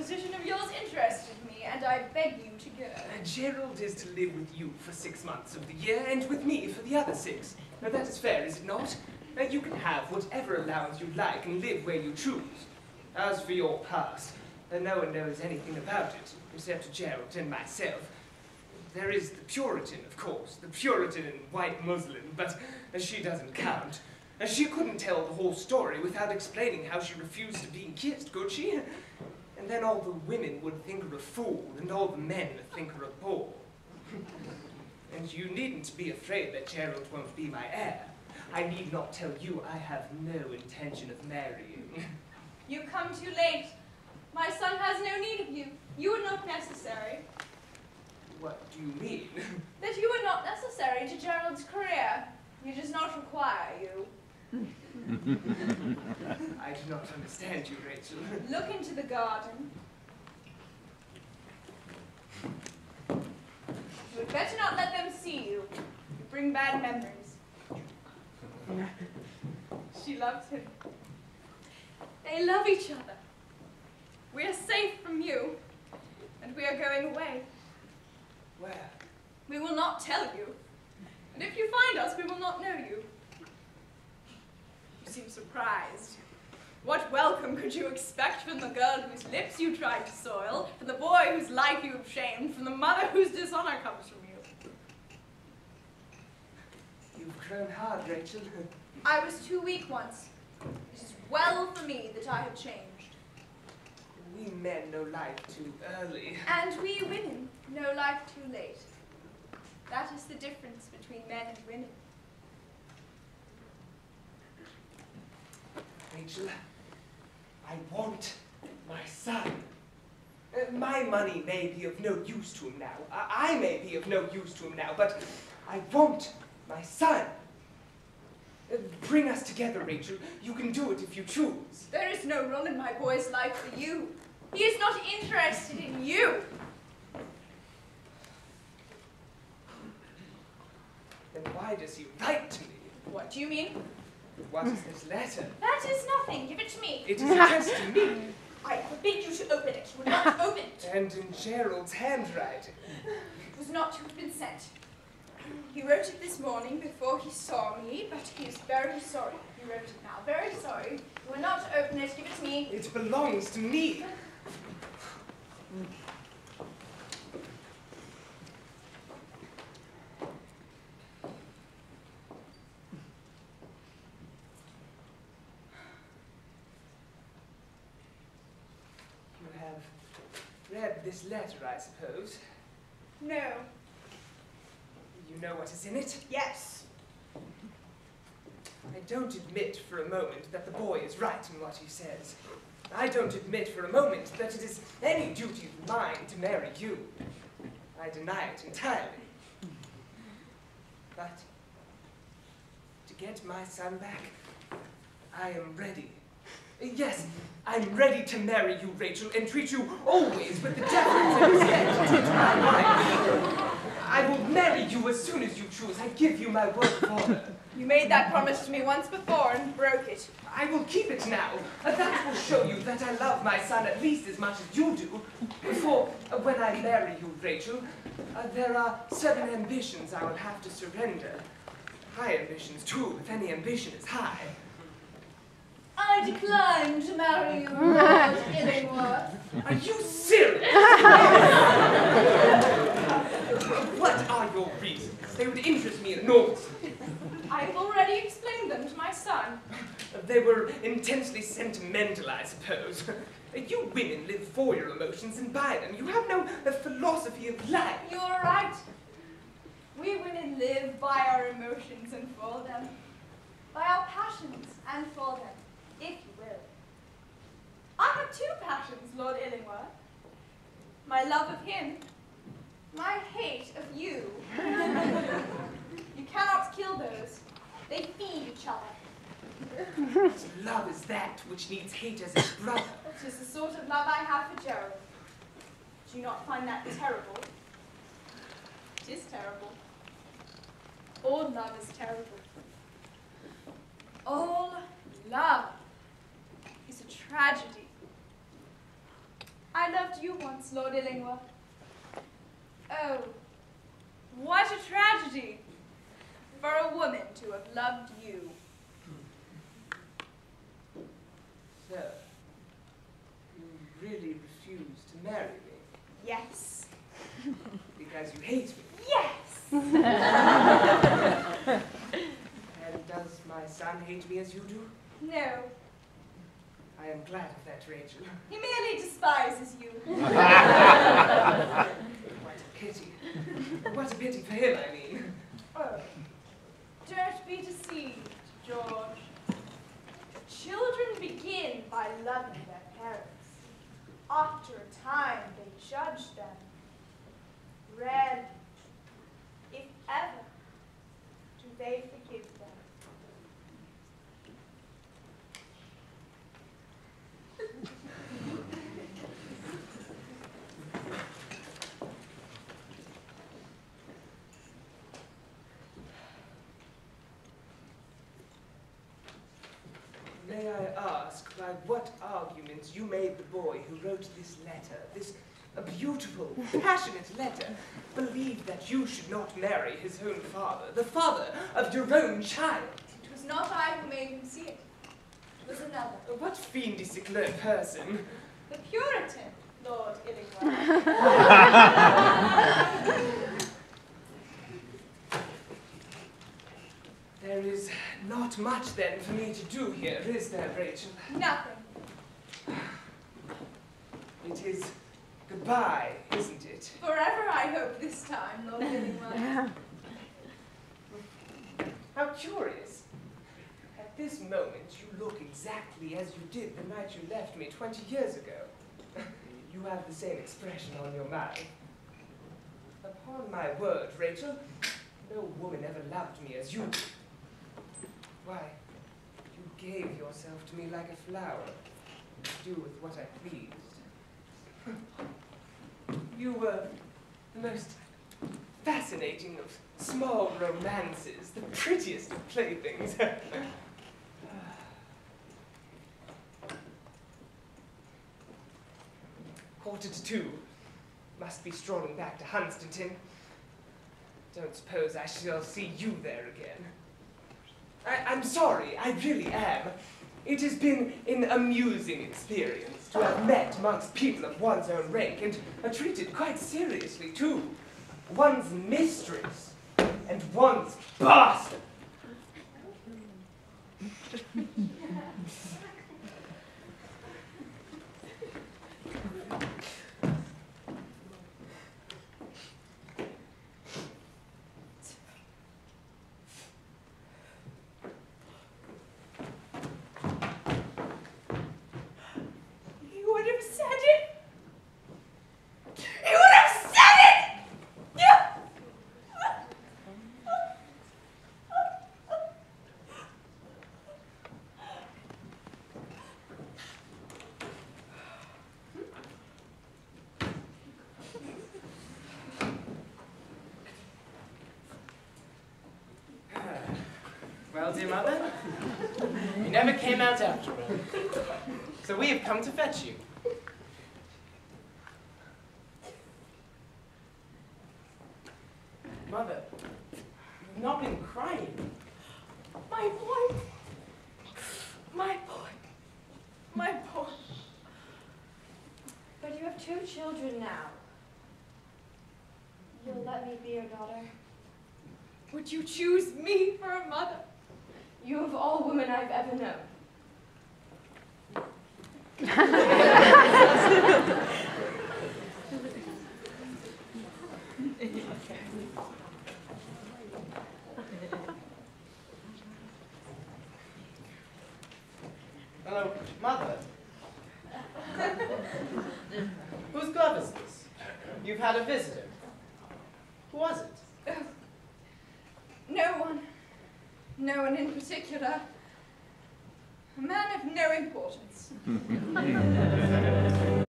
proposition of yours interested me, and I beg you to go. Gerald is to live with you for 6 months of the year, and with me for the other 6. Now that is fair, is it not? You can have whatever allowance you like and live where you choose. As for your past, no one knows anything about it, except Gerald and myself. There is the Puritan, of course, the Puritan in white muslin, but she doesn't count. She couldn't tell the whole story without explaining how she refused to be kissed, could she? And then all the women would think her a fool, and all the men think her a bore. And you needn't be afraid that Gerald won't be my heir. I need not tell you I have no intention of marrying. You come too late. My son has no need of you. You are not necessary. What do you mean? That you are not necessary to Gerald's career. He does not require you. I do not understand you, Rachel. Look into the garden. You had better not let them see you. You bring bad memories. She loves him. They love each other. We are safe from you, and we are going away. Where? We will not tell you. And if you find us, we will not know you. You seem surprised. What welcome could you expect from the girl whose lips you tried to soil, from the boy whose life you have shamed, from the mother whose dishonor comes from you? You've grown hard, Rachel. I was too weak once. It is well for me that I have changed. We men know life too early. And we women know life too late. That is the difference between men and women. Rachel, I want my son. My money may be of no use to him now. I may be of no use to him now, but I want my son. Bring us together, Rachel. You can do it if you choose. There is no room in my boy's life for you. He is not interested in you. Then why does he write to me? What do you mean? What is this letter? That is nothing. Give it to me. It is addressed to me. I forbid you to open it. You would not open it. And in Gerald's handwriting. It was not to have been sent. He wrote it this morning before he saw me, but he is very sorry. He wrote it now. Very sorry. You will not open it. Give it to me. It belongs to me. You have read this letter, I suppose? No. You know what is in it? Yes. I don't admit for a moment that the boy is right in what he says. I don't admit for a moment that it is any duty of mine to marry you. I deny it entirely. But to get my son back, I am ready. Yes, I'm ready to marry you, Rachel, and treat you always with the deference and respect due to my wife. I will marry you as soon as you choose. I give you my word of honor. You made that promise to me once before and broke it. I will keep it now. That will show you that I love my son at least as much as you do. For when I marry you, Rachel, there are certain ambitions I will have to surrender. High ambitions, too, if any ambition is high. I decline to marry you, Lord Illingworth. Are you serious? What are your reasons? They would interest me enormously. I have already explained them to my son. They were intensely sentimental, I suppose. You women live for your emotions and by them. You have no philosophy of life. You are right. We women live by our emotions and for them. By our passions and for them, if you will. I have 2 passions, Lord Illingworth. My love of him, my hate of you. You cannot kill those. They feed each other. What love is that which needs hate as its brother? It is the sort of love I have for Gerald. Do you not find that terrible? It is terrible. All love is terrible. All love is a tragedy. I loved you once, Lord Illingworth. Oh, what a tragedy for a woman to have loved you. So, you really refuse to marry me? Yes. Because you hate me? Yes! And does my son hate me as you do? No, I am glad of that, Rachel. he merely despises you. What a pity. What a pity for him, I mean. Oh, don't be deceived, George. Children begin by loving their parents. After a time, they judge them. Rarely, if ever, do they forgive them. May I ask by what arguments you made the boy who wrote this letter, this beautiful, passionate letter, believe that you should not marry his own father, the father of your own child? It was not I who made him see it. It was another. What fiendistic low person? The Puritan, Lord Illingworth. There is not much, then, for me to do here, is there, Rachel? Nothing. It is goodbye, isn't it? Forever, I hope, this time, Lord Illingworth. How curious. At this moment, you look exactly as you did the night you left me 20 years ago. You have the same expression on your mouth. Upon my word, Rachel, no woman ever loved me as you did. Why, you gave yourself to me like a flower, to do with what I pleased. You were the most fascinating of small romances, the prettiest of playthings. 1:45. Must be strolling back to Hunstanton. Don't suppose I shall see you there again. I'm sorry, I really am. It has been an amusing experience to have met amongst people of one's own rank and treated quite seriously, too. One's mistress and one's bastard. Well, dear mother, you never came out after all. So we have come to fetch you. Mother, you've not been crying. My boy. My boy. My boy. But you have 2 children now. You'll let me be your daughter? Would you choose me for a mother? You of all women I've ever known. Hello, Mother. Whose glove is this? You've had a visitor. Who was it? No one. No one in particular. A man of no importance.